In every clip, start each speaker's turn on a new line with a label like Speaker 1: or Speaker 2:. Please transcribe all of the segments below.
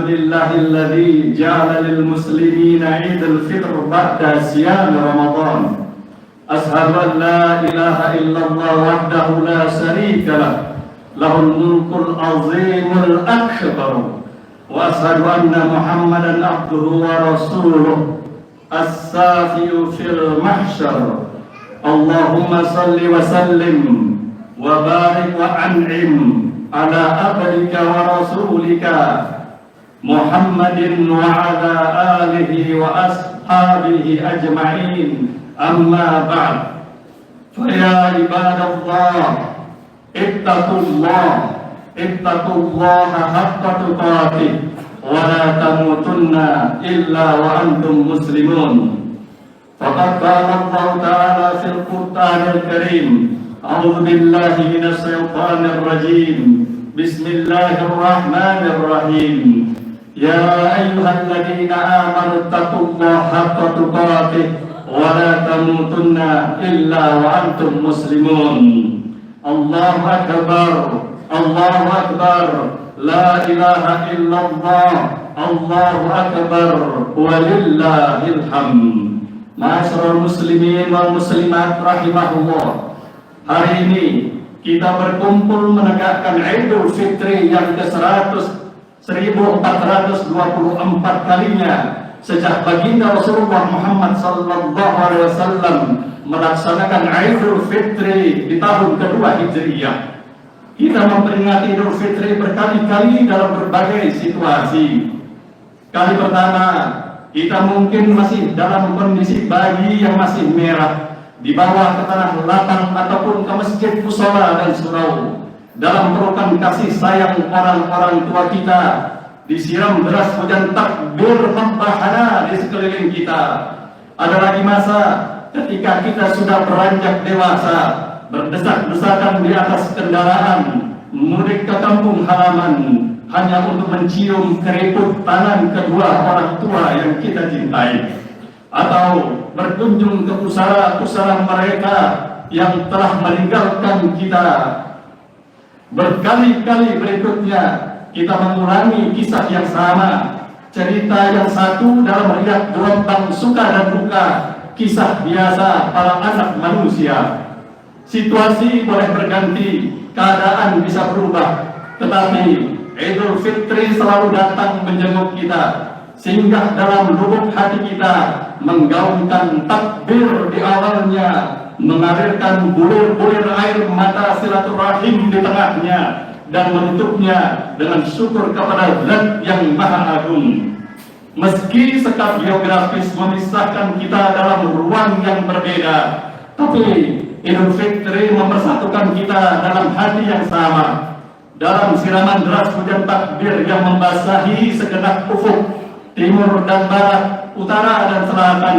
Speaker 1: لله الذي جعل للمسلمين عيد الفطر بعد صيام رمضان. أشهد أن لا إله إلا الله وحده لا شريك له له الملك العظيم الأكبر وأشهد أن محمدا عبده ورسوله السافي في المحشر. اللهم صل وسلم وبارك وأنعم على عبدك ورسولك محمد وعلى آله وأصحابه أجمعين. أما بعد، فيا عباد الله اتقوا الله حق تقاته ولا تموتن إلا وأنتم مسلمون. فقد قال الله تعالى في القرآن الكريم: أعوذ بالله من الشيطان الرجيم، بسم الله الرحمن الرحيم. يا أيها الذين آمنوا اتقوا الله حق تقاته ولا تموتن إلا وأنتم مسلمون. الله أكبر، الله أكبر، لا إله إلا الله، الله أكبر ولله الحمد. Ma'asyiral muslimin wal muslimat rahimahullah. Hari ini kita berkumpul menegakkan Idul Fitri yang ke-1424 kalinya sejak baginda Rasulullah Muhammad sallallahu alaihi wasallam melaksanakan Idul Fitri di tahun kedua Hijriyah. Kita memperingati Idul Fitri berkali-kali dalam berbagai situasi. Kali pertama, kita mungkin masih dalam kondisi bayi yang masih merah, dibawa ke tanah lapang ataupun ke masjid musola dan surau dalam pelukan kasih sayang orang-orang tua kita, disiram deras hujan takbir membahana di sekeliling kita. Ada lagi masa ketika kita sudah beranjak dewasa, berdesak-desakan di atas kendaraan, mudik ke kampung halaman hanya untuk mencium keriput tangan kedua orang tua yang kita cintai, atau berkunjung ke pusara-pusara mereka yang telah meninggalkan kita. Berkali-kali berikutnya kita mengulangi kisah yang sama, cerita yang satu dalam riak gelombang suka dan duka, kisah biasa para anak manusia. Situasi boleh berganti, keadaan bisa berubah, tetapi Idul Fitri selalu datang menjenguk kita, singgah dalam lubuk hati kita, menggaungkan takbir di awalnya, mengalirkan bulir-bulir air mata silaturahim di tengahnya, dan menutupnya dengan syukur kepada Zat yang Maha Agung. Meski sekap geografis memisahkan kita dalam ruang yang berbeda, tapi Idul Fitri mempersatukan kita dalam hati yang sama. Dalam siraman deras hujan takbir yang membasahi segenap ufuk, timur dan barat, utara dan selatan,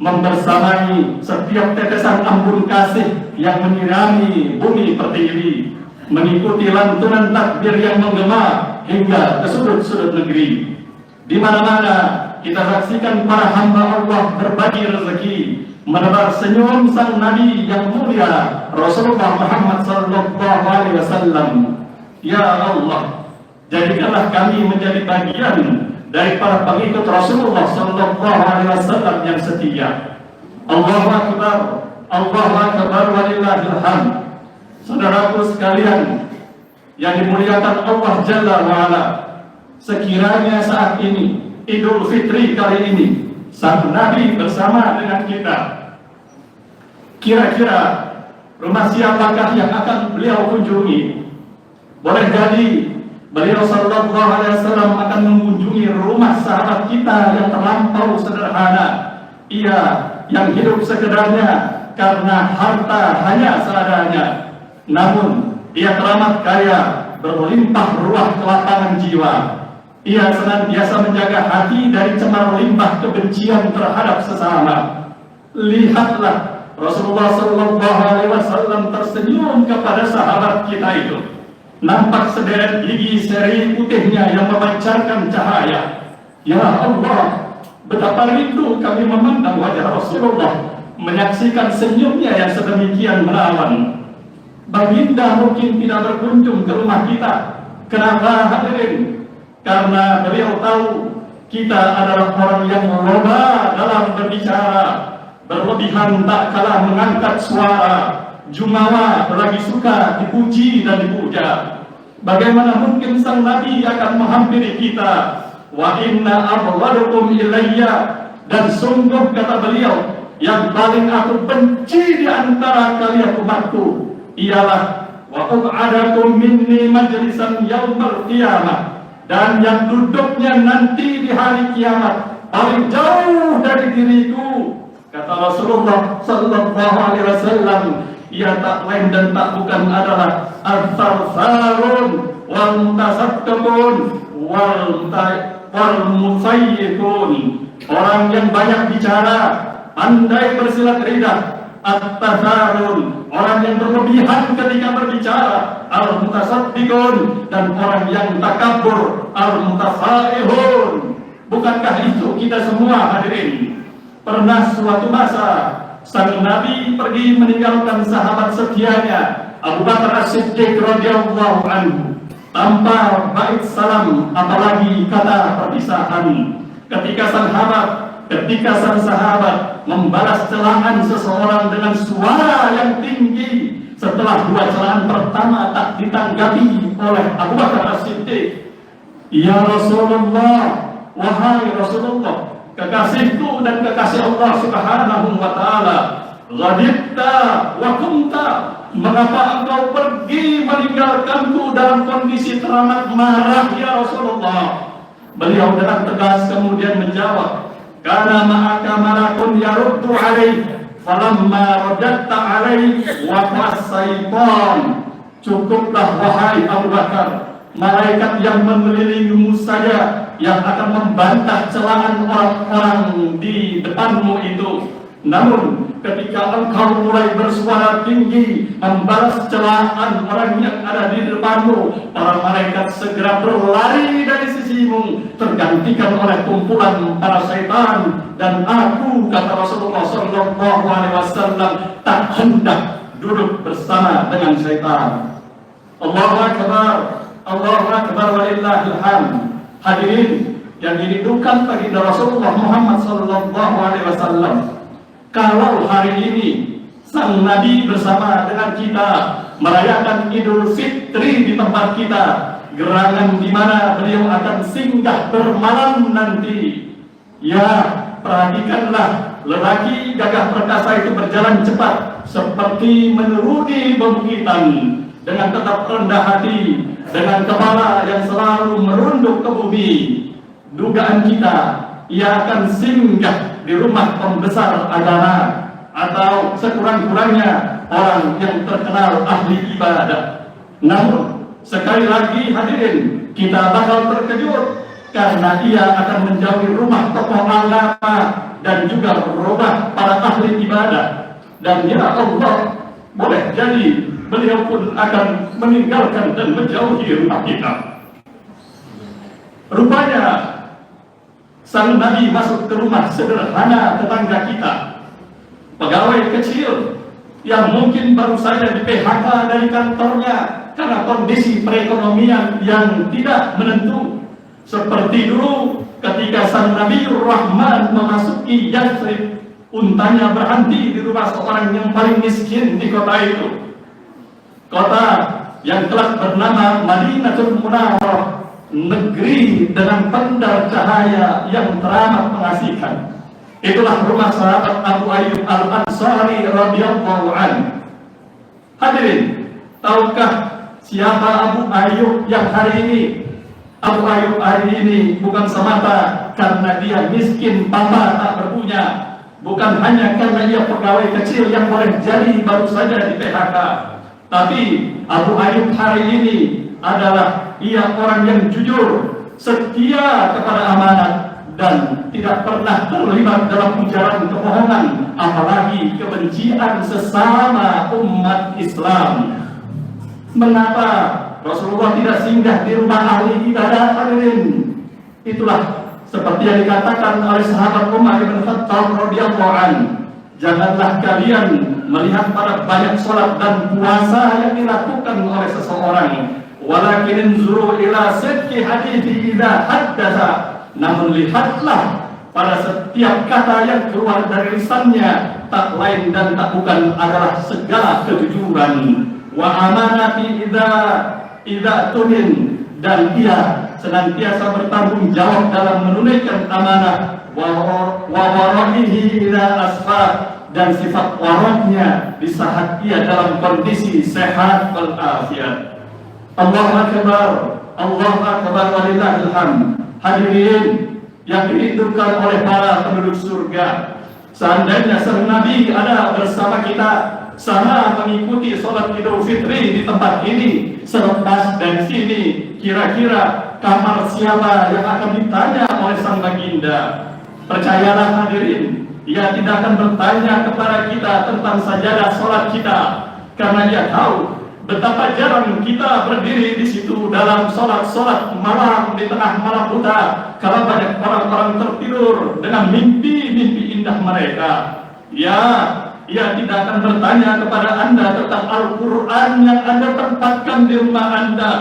Speaker 1: membersamai setiap tetesan embun kasih yang menyirami bumi pertiwi, mengikuti lantunan takbir yang menggema hingga ke sudut-sudut negeri. Di mana-mana kita saksikan para hamba Allah berbagi rezeki, menebar senyum sang Nabi yang mulia Rasulullah Muhammad sallallahu alaihi wasallam. Ya Allah, jadikanlah kami menjadi bagian dari para pengikut Rasulullah sallallahu alaihi wasallam yang setia. Allahu akbar, Allahu akbar walillahil hamd. Saudaraku sekalian yang dimuliakan Allah Jalla wa Ala, sekiranya saat ini Idul Fitri kali ini sang Nabi bersama dengan kita, kira-kira rumah siapakah yang akan beliau kunjungi? Boleh jadi beliau sallallahu alaihi wasallam akan mengunjungi rumah sahabat kita yang terlampau sederhana, ia yang hidup sekedarnya karena harta hanya seadanya, namun ia teramat kaya, berlimpah ruah kelapangan jiwa. Ia senantiasa menjaga hati dari cemar limbah kebencian terhadap sesama. Lihatlah Rasulullah sallallahu alaihi wasallam tersenyum kepada sahabat kita itu. Nampak sederet gigi seri putihnya yang memancarkan cahaya. Ya Allah, betapa rindu kami memandang wajah Rasulullah, menyaksikan senyumnya yang sedemikian menawan. Baginda mungkin tidak berkunjung ke rumah kita. Kenapa hadirin? karena beliau tahu kita adalah orang yang loba dalam berbicara, berlebihan tak kalah mengangkat suara, jumawa lagi suka dipuji dan dipuja. Bagaimana mungkin sang Nabi akan menghampiri kita? Wa inna abghadakum ilayya, dan sungguh kata beliau, yang paling aku benci di antara kalian umatku ialah wa ub'adakum minni majlisan yaumil qiyamah, dan yang duduknya nanti di hari kiamat paling jauh dari diriku. Kata Rasulullah sallallahu alaihi wasallam, ia tak lain dan tak bukan adalah al-sarsarun wal mutasaddaqun wal musayyikun, orang yang banyak bicara, pandai bersilat lidah, at-tasarun, orang yang berlebihan ketika berbicara, al-mutasaddiqun, dan orang yang takabur, al-mutasaihun. Bukankah itu kita semua hadirin? Pernah suatu masa sang Nabi pergi meninggalkan sahabat setianya Abu Bakar As-Siddiq radhiyallahu anhu tanpa bait salam, apalagi kata perpisahan. Ketika sang sahabat membalas celaan seseorang dengan suara yang tinggi, setelah dua celaan pertama tak ditanggapi oleh Abu Bakar As-Siddiq, ya Rasulullah, wahai Rasulullah, kekasihku dan kekasih Allah Subhanahu wa ta'ala, ghadibta wa kumta, mengapa engkau pergi meninggalkanku dalam kondisi teramat marah ya Rasulullah? Beliau dengan tegas kemudian menjawab, karena ma'aka malakun yaruddu alaih, falamma radatta alaih waqas syaitan. Cukuplah wahai Abu Bakar, malaikat yang mengelilingimu saja yang akan membantah celaan orang-orang di depanmu itu. Namun ketika engkau mulai bersuara tinggi membalas celaan orang yang ada di depanmu, para malaikat segera berlari dari sisimu, tergantikan oleh kumpulan para syaitan. Dan aku, kata Rasulullah sallallahu alaihi wasallam, tak hendak duduk bersama dengan syaitan. Allahu akbar, Allahu akbar, walillahil hamd. Hadirin yang dirindukan baginda Rasulullah Muhammad sallallahu alaihi wasallam, kalau hari ini sang Nabi bersama dengan kita merayakan Idul Fitri di tempat kita, gerangan di mana beliau akan singgah bermalam nanti, ya perhatikanlah, lelaki gagah perkasa itu berjalan cepat seperti menuruni bukit dengan tetap rendah hati, dengan kepala yang selalu merunduk ke bumi. Dugaan kita, ia akan singgah di rumah pembesar agama, atau sekurang-kurangnya orang yang terkenal ahli ibadah. Namun sekali lagi hadirin, kita bakal terkejut karena ia akan menjauhi rumah tokoh agama dan juga rumah para ahli ibadah. Dan ya Allah, boleh jadi beliau pun akan meninggalkan dan menjauhi rumah kita. Rupanya sang Nabi masuk ke rumah sederhana tetangga kita, pegawai kecil yang mungkin baru saja di PHK dari kantornya karena kondisi perekonomian yang tidak menentu. Seperti dulu ketika sang Nabi Rahman memasuki Yathrib, untanya berhenti di rumah seorang yang paling miskin di kota itu, kota yang telah bernama Madinatul Munawwarah, negeri dengan pendar cahaya yang teramat mengasihkan. Itulah rumah sahabat Abu Ayyub Al-Ansari radhiyallahu anhu. Hadirin, tahukah siapa Abu Ayyub yang hari ini? Abu Ayyub hari ini bukan semata karena dia miskin, papa tak berpunya, bukan hanya karena ia pegawai kecil yang boleh jadi baru saja di PHK, tapi Abu Ayyub hari ini adalah ia orang yang jujur, setia kepada amanat, dan tidak pernah terlibat dalam ujaran kebohongan, apalagi kebencian sesama umat Islam. Mengapa Rasulullah tidak singgah di rumah ahli ibadah hadirin? Itulah seperti yang dikatakan oleh sahabat Umar bin Khattab radhiyallahu anhu, janganlah kalian melihat pada banyak sholat dan puasa yang dilakukan oleh seseorang, walakin inzuru ila sidqi hadithi idza haddatsa. Namun lihatlah pada setiap kata yang keluar dari lisannya, tak lain dan tak bukan adalah segala kejujuran. Wa amanati idza tumin, dan ia senantiasa bertanggung jawab dalam menunaikan amanah. Wa wara'ihi idza asfa, dan sifat waraknya di saat ia dalam kondisi sehat walafiat. Allahu akbar, Allahu akbar, walillahil hamd. Hadirin yang dirindukan oleh para penduduk surga, seandainya sang Nabi ada bersama kita, sama mengikuti sholat Idul Fitri di tempat ini, selepas dari sini, kira-kira kamar siapa yang akan ditanya oleh sang baginda? Percayalah hadirin, ia tidak akan bertanya kepada kita tentang sajadah sholat kita, karena ia tahu betapa jarang kita berdiri di situ dalam sholat malam di tengah malam buta, kalau banyak orang-orang tertidur dengan mimpi-mimpi indah mereka. Ya, ia tidak akan bertanya kepada Anda tentang Al-Quran yang Anda tempatkan di rumah Anda,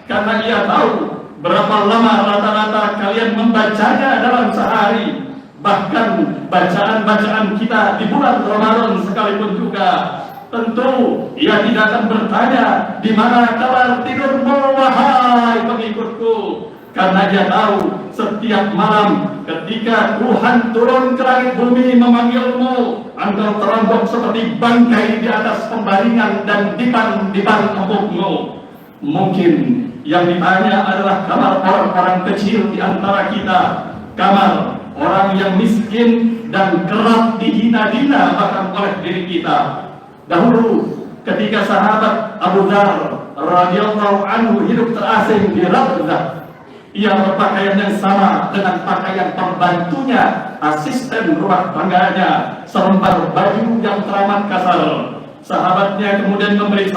Speaker 1: karena ia tahu berapa lama rata-rata kalian membacanya dalam sehari. Bahkan bacaan-bacaan kita di bulan Ramadan sekalipun juga, tentu ia tidak akan bertanya di mana kamar tidurmu wahai pengikutku, karena dia tahu setiap malam ketika Tuhan turun ke langit bumi memanggilmu, engkau terombong seperti bangkai di atas pembaringan dan dipan empukmu. Mungkin yang ditanya adalah kamar orang-orang kecil di antara kita, kamar orang yang miskin dan kerap dihina-hina bahkan oleh diri kita. Dahulu ketika sahabat Abu Dzar radhiyallahu anhu hidup terasing di Rabzah, ia berpakaian yang sama dengan pakaian pembantunya, asisten rumah tangganya, selembar baju yang teramat kasar. Sahabatnya kemudian memberi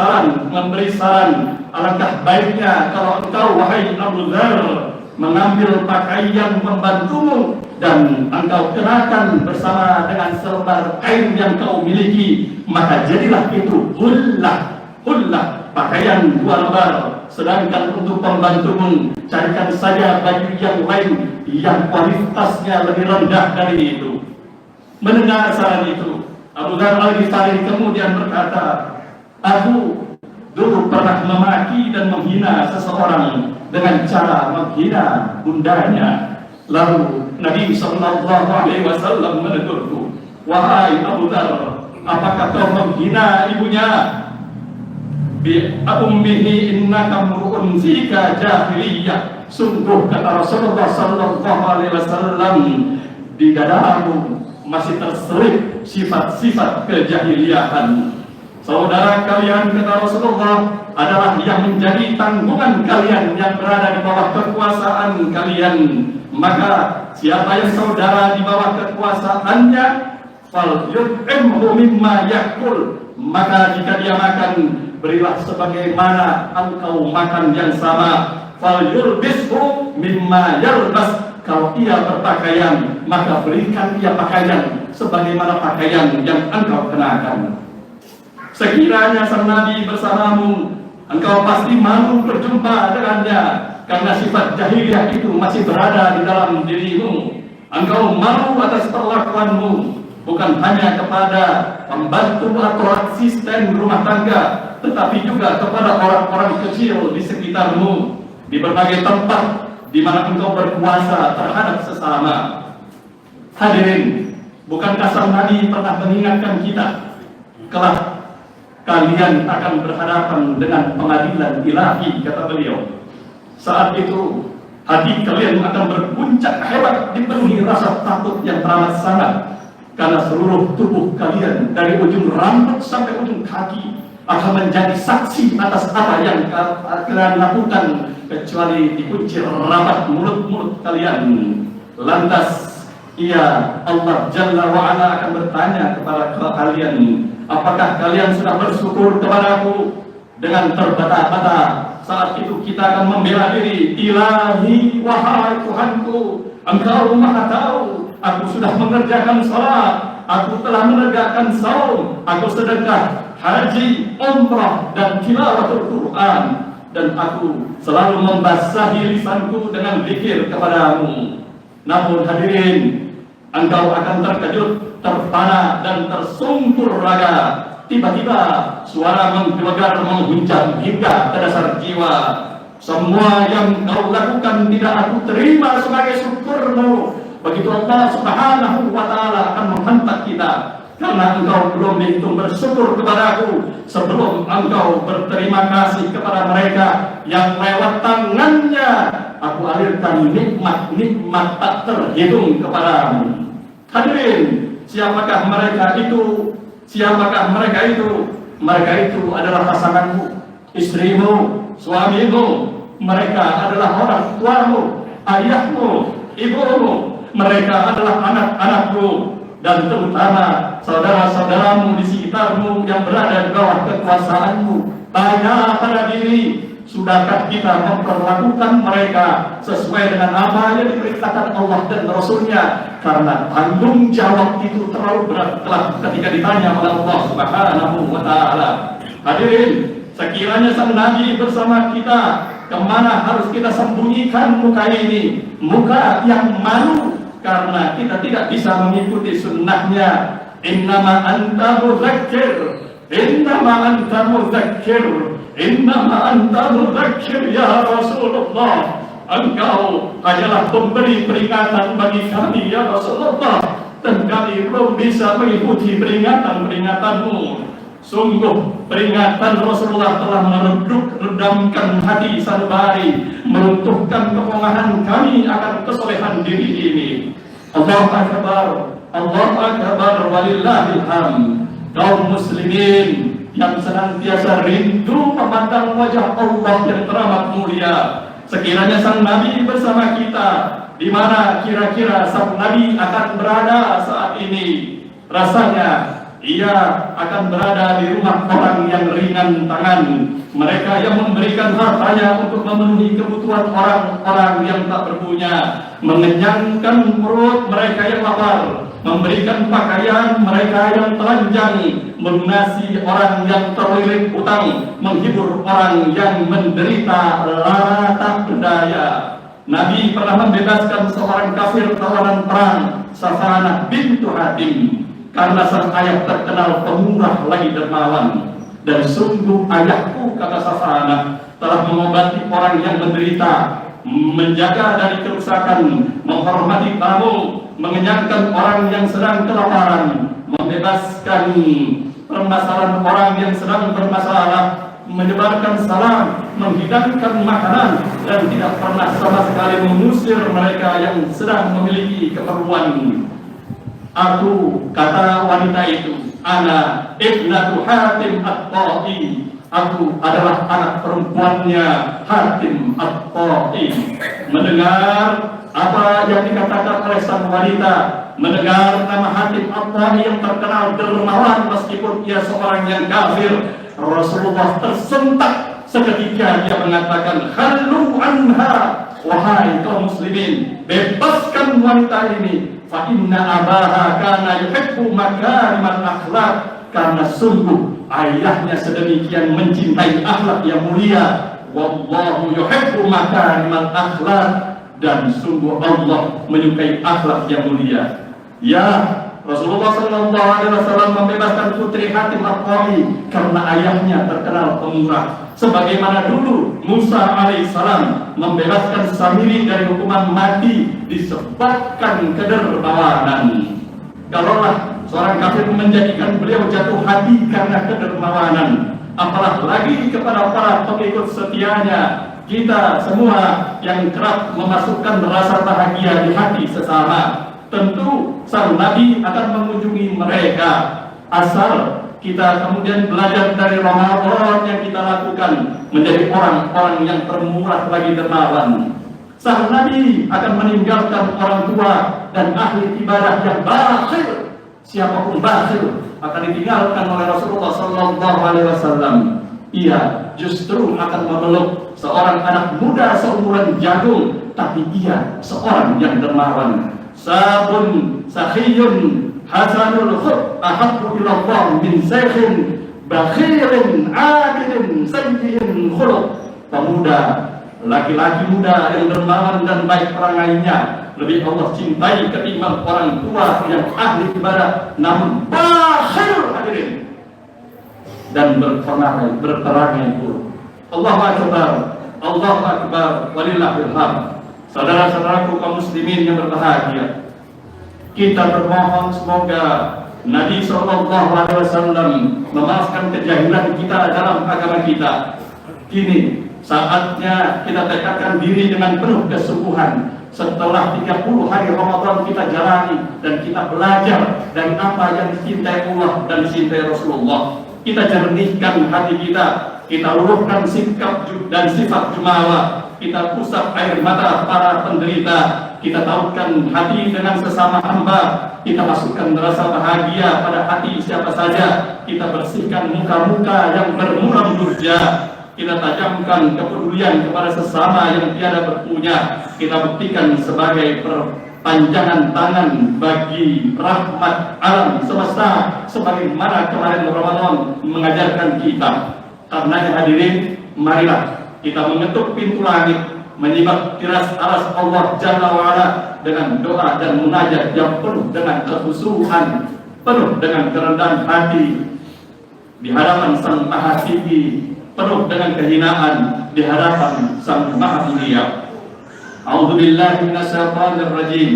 Speaker 1: saran, alangkah baiknya kalau engkau wahai Abu Dzar mengambil pakaian pembantumu dan engkau kenakan bersama dengan selembar kain yang kau miliki, maka jadilah itu hullah, pakaian 2 lembar. Sedangkan untuk pembantumu, carikan saja baju yang lain yang kualitasnya lebih rendah dari itu. Mendengar saran itu, Abu Dzar Al-Ghifari kemudian berkata, aku dulu pernah memaki dan menghina seseorang dengan cara menghina bundanya. Lalu Nabi Sallallahu Alaihi Wasallam menegurku, wahai Abu Dzar, apakah kau menghina ibunya? Bi ummihi innaka mur'un fika jahiliyah. Sungguh kata Rasulullah Sallallahu Alaihi Wasallam, di dadamu masih terselip sifat-sifat kejahiliahan. Saudara kalian, kata Rasulullah, adalah yang menjadi tanggungan kalian yang berada di bawah kekuasaan kalian. Maka siapa yang saudara di bawah kekuasaannya, fal yut'imhu mimma yakul, maka jika dia makan, berilah sebagaimana engkau makan yang sama. Fal yulbishu mimma yalbas, kalau ia berpakaian, maka berikan ia pakaian sebagaimana pakaian yang engkau kenakan. Sekiranya sang Nabi bersamamu, engkau pasti malu berjumpa dengannya, karena sifat jahiliyah itu masih berada di dalam dirimu. Engkau malu atas perlakuanmu, bukan hanya kepada pembantu atau asisten rumah tangga, tetapi juga kepada orang-orang kecil di sekitarmu, di berbagai tempat di mana engkau berkuasa terhadap sesama. Hadirin, bukankah sang Nabi pernah mengingatkan kita, kelak kalian akan berhadapan dengan pengadilan ilahi, kata beliau. Saat itu hati kalian akan berguncang hebat, dipenuhi rasa takut yang teramat sangat, karena seluruh tubuh kalian dari ujung rambut sampai ujung kaki akan menjadi saksi atas apa yang kalian lakukan, kecuali dikunci rapat mulut-mulut kalian. Lantas Allah Jalla wa'ala akan bertanya kepada kalian, apakah kalian sudah bersyukur kepadaku? Dengan terbata-bata saat itu kita akan membela diri, ilahi, wahai Tuhanku, engkau maha tahu, aku sudah mengerjakan salat, aku telah menegakkan saum, aku sedekah, haji, umrah, dan tilawatul Quran. dan aku selalu membasahi lisanku dengan zikir kepadamu. Namun hadirin, engkau akan terkejut, terpana dan tersungkur raga. Tiba-tiba suara menggelegar menghunjam hingga ke dasar jiwa. Semua yang kau lakukan tidak aku terima sebagai syukurmu. Begitu Allah Subhanahu wa Ta'ala akan menghentak kita, karena engkau belum dihitung bersyukur kepadaku sebelum engkau berterima kasih kepada mereka yang lewat tangannya aku alirkan nikmat-nikmat tak terhitung kepadamu. Hadirin, siapakah mereka itu? Siapakah mereka itu? Mereka itu adalah pasanganmu, istrimu, suamimu. Mereka adalah orang tuamu, ayahmu, ibumu. Mereka adalah anak-anakmu, dan terutama saudara-saudaramu di sekitarmu yang berada di bawah kekuasaanmu. Tanya pada diri, sudahkah kita memperlakukan mereka sesuai dengan apa yang diperintahkan Allah dan Rasulnya? Karena tanggung jawab itu terlalu berat ketika ditanya oleh Allah Subhanahu wa Ta'ala. Hadirin, sekiranya sang Nabi bersama kita, kemana harus kita sembunyikan muka ini? Muka yang malu karena kita tidak bisa mengikuti sunnahnya. Innama anta muzakkir, innama anta muzakkir, innama anta muzakkir ya Rasulullah. Engkau hanyalah pemberi peringatan bagi kami ya Rasulullah, dan kami belum bisa mengikuti peringatan-peringatanmu. Sungguh peringatan Rasulullah telah meredamkan hati sanubari, meruntuhkan kepongahan kami akan kesolehan diri ini. Allahu Akbar, Allahu Akbar, walillahil hamd. Kaum muslimin yang senantiasa rindu memandang wajah Allah yang teramat mulia, sekiranya sang Nabi bersama kita, di mana kira-kira sang Nabi akan berada saat ini? Rasanya ia akan berada di rumah orang yang ringan tangan, mereka yang memberikan hartanya untuk memenuhi kebutuhan orang-orang yang tak berpunya, mengenyangkan perut mereka yang lapar, memberikan pakaian mereka yang telanjang, melunasi orang yang terlilit hutang, menghibur orang yang menderita lara tak berdaya. Nabi pernah membebaskan seorang kafir tawanan perang, Safanah bintu Hatim, karena sang ayah terkenal pemurah lagi dermawan. Dan sungguh ayahku, kata Safanah, telah mengobati orang yang menderita, menjaga dari kerusakan, menghormati tamu, mengenyangkan orang yang sedang kelaparan, membebaskan permasalahan orang yang sedang bermasalah, menyebarkan salam, menghidangkan makanan, dan tidak pernah sama sekali mengusir mereka yang sedang memiliki keperluan. Aku, kata wanita itu, ana ibnatu Hatim at-Ta'i. Aku adalah anak perempuannya Hatim at-Ta'i. Mendengar apa yang dikatakan oleh sang wanita, mendengar nama Hatim at-Ta'i yang terkenal dermawan meskipun ia seorang yang kafir, Rasulullah tersentak seketika. Dia mengatakan, "Khallu anha, wahai kaum muslimin, bebaskan wanita ini. Fa inna abaha kana yuhibbu makarimal akhlak." Karena sungguh ayahnya sedemikian mencintai akhlak yang mulia. Wallahu yuhibbu makarimal akhlak, dan sungguh Allah menyukai akhlak yang mulia. Ya, Rasulullah SAW membebaskan putri Hatim at-Ta'i karena ayahnya terkenal pemurah. Sebagaimana dulu Musa alaihissalam membebaskan Samiri dari hukuman mati disebabkan kedermawanan. Kalaulah seorang kafir menjadikan beliau jatuh hati karena kedermawanan, apalagi kepada para pengikut setianya, kita semua yang kerap memasukkan rasa bahagia di hati sesama. Tentu sang Nabi akan mengunjungi mereka, asal kita kemudian belajar dari Ramadan yang kita lakukan menjadi orang-orang yang termurah lagi dermawan. Sang Nabi akan meninggalkan orang tua dan ahli ibadah yang bakhil. Siapapun bakhil akan ditinggalkan oleh Rasulullah SAW. Ia justru akan memeluk seorang anak muda seumuran jagung, tapi ia seorang yang dermawan. Sabun sakhiyun hasanul khulq ahabbu ila Allah min saykhin bakhirin abidin sayyi'in khuluq. pemuda, laki-laki muda yang dermawan dan baik perangainya lebih Allah cintai ketimbang orang tua yang ahli ibadah namun bakhil hadirin dan berperangai buruk. Allahu Akbar, Allahu Akbar, walillahil hamd. Saudara-saudaraku kaum muslimin yang berbahagia, kita bermohon semoga Nabi SAW memaafkan kejahilan kita dalam agama kita. Kini saatnya kita tekadkan diri dengan penuh kesungguhan. Setelah 30 hari Ramadan kita jalani dan kita belajar dari apa yang dicintai Allah dan dicintai Rasulullah. Kita jernihkan hati kita luluhkan sikap dan sifat jumawa, kita usap air mata para penderita, kita tautkan hati dengan sesama hamba, kita masukkan rasa bahagia pada hati siapa saja, kita bersihkan muka-muka yang bermuram durja, kita tajamkan kepedulian kepada sesama yang tiada berpunya, kita buktikan sebagai perpanjangan tangan bagi rahmat alam semesta sebagaimana kemarin Ramadan mengajarkan kita. Karena hadirin, marilah kita mengetuk pintu langit, menyimak tiras aras Allah Jalla wa'ala dengan doa dan munajat yang penuh dengan kekhusyuan, penuh dengan kerendahan hati di hadapan Sang Maha Tinggi, penuh dengan kehinaan di hadapan Sang Maha Mulia. A'udzubillahi minasyaitonir rajim.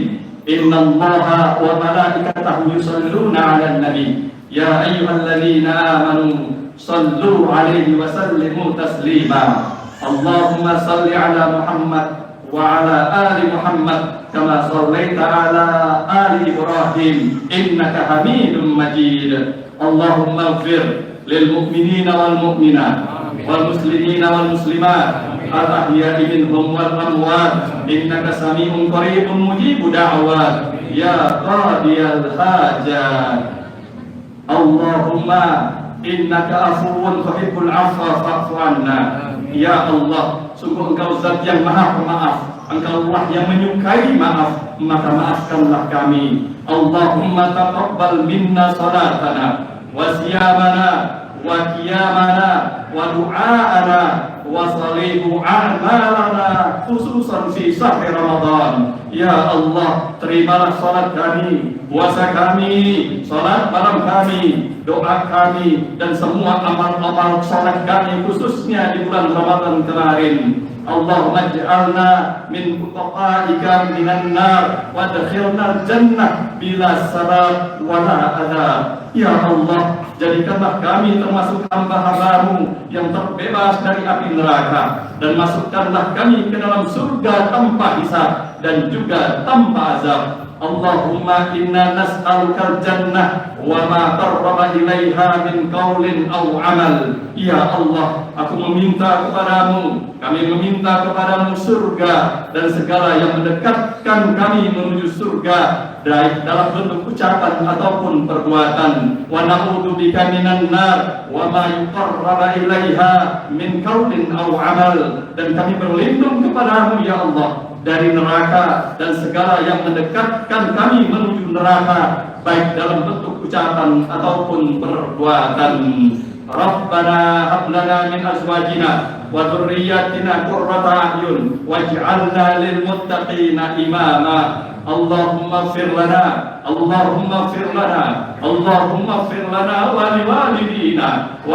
Speaker 1: Innallaha wa malaikatahu yusholluna 'alan nabi. Ya ayyuhalladzina amanu sallu 'alaihi wa sallimu taslima. Allahumma salli 'ala Muhammad wa 'ala ali Muhammad kama shallaita 'ala ali Ibrahim innaka Hamidum Majid. Allahumma ighfir lil mu'minina wal mu'minat wal muslimina wal muslimat al-ahya'i minhum wal amwat innaka sami'un qaribun mujibud da'wat ya qadiyal hajat. Allahumma innaka afuwun tuhibbul 'afwa fa'fu 'anna. Ya Allah, sungguh Engkau zat yang maha pemaaf, Engkau Allah yang menyukai maaf, maka maafkanlah kami. Allahumma taqabbal minna salatana wa siyamana wa qiyamana wa du'aana wa salihu a'malana khususan fi sahri Ramadan. Ya Allah, terimalah salat kami, puasa kami, salat malam kami, doa kami, dan semua amal-amal salat kami khususnya di bulan Ramadan kemarin. Allahumma ij'alna min fuqaha'ika minan nar wa adkhilna jannah bila sabab wa la adab. Ya Allah, jadikanlah kami termasuk hamba-hambamu yang terbebas dari api neraka, dan masukkanlah kami ke dalam surga tanpa hisab dan juga tanpa azab. Allahumma inna nas'alukal jannah wa ma qarraba ilaiha min qaulin aw amal. Ya Allah, aku meminta kepadamu, kami meminta kepadamu surga dan segala yang mendekatkan kami menuju surga, baik dalam bentuk ucapan ataupun perbuatan. Wa na'udzubika minan nar wa ma yuqarraba ilaiha min qaulin aw amal. Dan kami berlindung kepadamu ya Allah dari neraka dan segala yang mendekatkan kami menuju neraka, baik dalam bentuk ucapan ataupun perbuatan. Rabbana hab lana min azwajina wa dhurriyyatina qurrata a'yun waj'alna lil muttaqina imama. Allahumma ighfir lana, Allahumma ighfir lana, Allahumma ighfir lana wa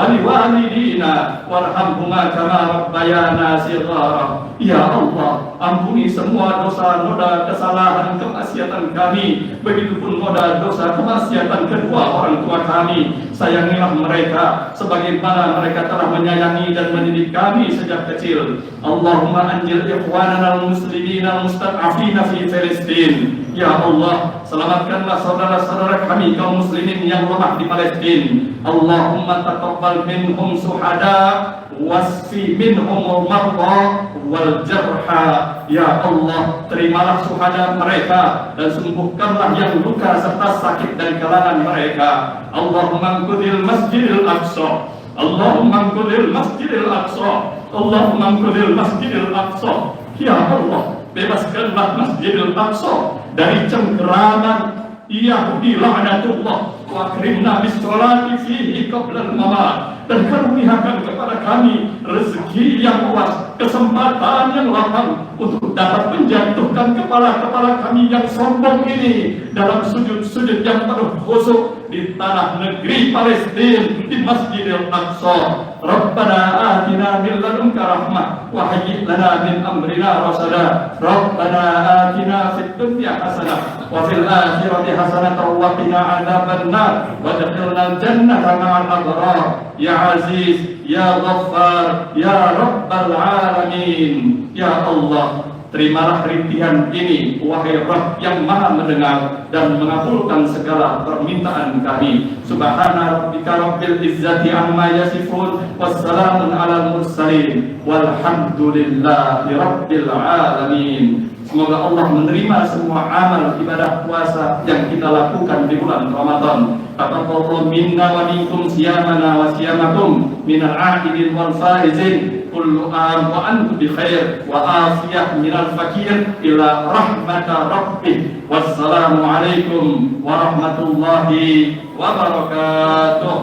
Speaker 1: liwalidina warhamhuma kama rabbayana shighara. Ya Allah, ampuni semua dosa, noda, kesalahan, kemaksiatan kami, begitupun noda, dosa, kemaksiatan kedua orang tua kami. Sayangilah mereka sebagaimana mereka telah menyayangi dan mendidik kami sejak kecil. Allahumma anjil ikhwanana al-muslimina al-mustad'afina fi Filistin. Ya Allah, selamatkanlah saudara-saudara kami kaum muslimin yang lemah di Palestina. Allahumma taqabbal minhum suhada wasfi minhum al-marda wal jarha. Ya Allah, terimalah suhada mereka dan sembuhkanlah yang luka serta sakit dari kalangan mereka. Allahumma qudil masjidil aqsa, Allahumma qudil masjidil aqsa, Allahumma qudil masjidil aqsa. Ya Allah, bebaskanlah Masjidil Aqsa dari cengkeraman Yahudi laknatullah, wa akrimna bis sholati fihi qabla al-mamat, dan karuniakan kepada kami rezeki yang luas, kesempatan yang lapang untuk dapat menjatuhkan kepala-kepala kami yang sombong ini dalam sujud-sujud yang penuh khusyuk di tanah negeri Palestina, di Masjidil Aqsa. Rabbana atina min ladunka rahmah wa hayyi lana min amrina rasada. Rabbana atina fid dunya hasanah wa fil akhirati hasanah wa qina adzabannar wa adkhilnal jannata ma'al abrar. Ya Aziz, Ya Ghaffar, Ya Rabbal Alamin. Ya Allah, terimalah rintihan ini, wahai Rabb yang maha mendengar dan mengabulkan segala permintaan kami. Subhana rabbika rabbil izzati amma yasifun, wassalamun alal mursalin, walhamdulillahi rabbil alamin. Semoga Allah menerima semua amal ibadah puasa yang kita lakukan di bulan Ramadan. Taqabbal minna wa minkum siyamana wa siyamakum minal aqidin wal faizin. Kullu am wa antum bi khair wa afiyah minal fakir ila rahmata rabbih. Wassalamu alaikum warahmatullahi wabarakatuh.